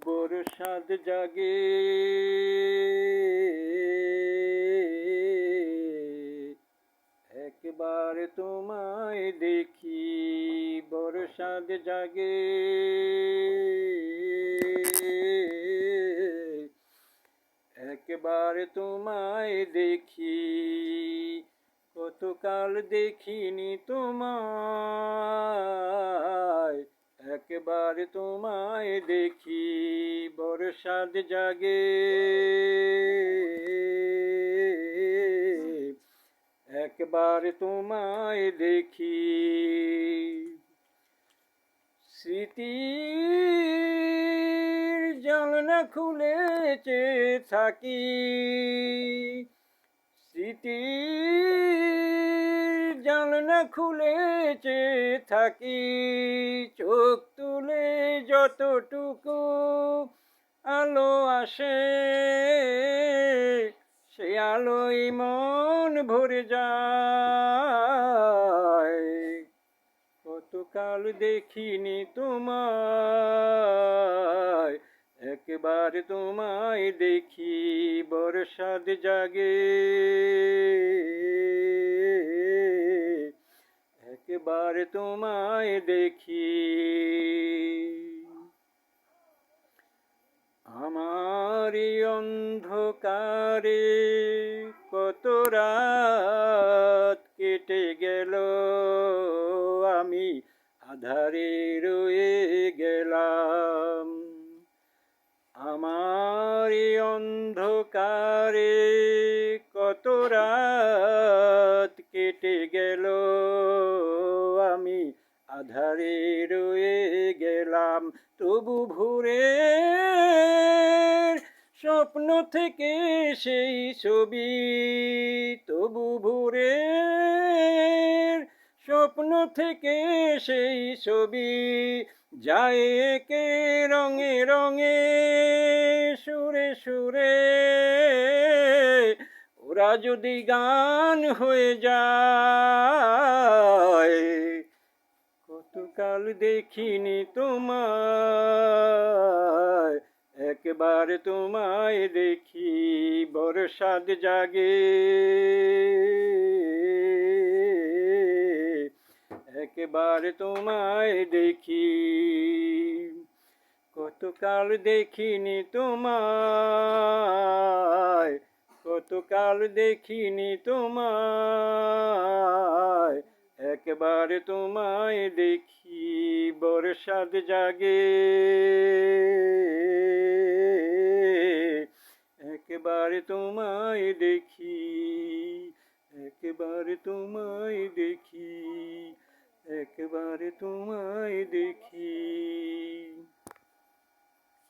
বরসাত জাগে একবার তোমায় দেখি, বরসাত জাগে একবার তোমায় দেখি। কতকাল দেখিনি তোমায়, একবার তোমায় দেখি, বরসাত জাগে একবার তোমায় দেখি। স্মৃতির জানলা খুলে চেয়ে থাকি, স্মৃতির জানলা খুলে চেয়ে থাকি, চোখ তুলে যতটুকু আলো আসে সে আলোয় মন ভরে যায়। কতকাল দেখিনি তোমায়, একবার তোমায় দেখি, বরসাত জাগে একবার তোমায় দেখি। আমার অন্ধকারে কত রাত কেটে গেল, আমি আধারে রয়ে গেলাম। আমার অন্ধকারে কত রাত কেটে গেল, আমি আধারে রয়ে গেলাম। তবু ভোরের স্বপ্ন থেকে সেই ছবি, তবু ভোরের স্বপ্ন থেকে সেই ছবি যায় একে রঙে রঙে, সুরে সুরে, ওরা যদি গান হয়ে যায়। কতকাল দেখিনি তোমায়, একবার তোমায় দেখি, বরসাত জাগে একবার তোমায় দেখি। কতকাল দেখিনি তোমায়, কতকাল দেখিনি তোমায়, একবার তোমায় দেখি, বরসাত জাগে একবার তোমায় দেখি, একবার তোমায় দেখি, একবার তোমায় দেখি।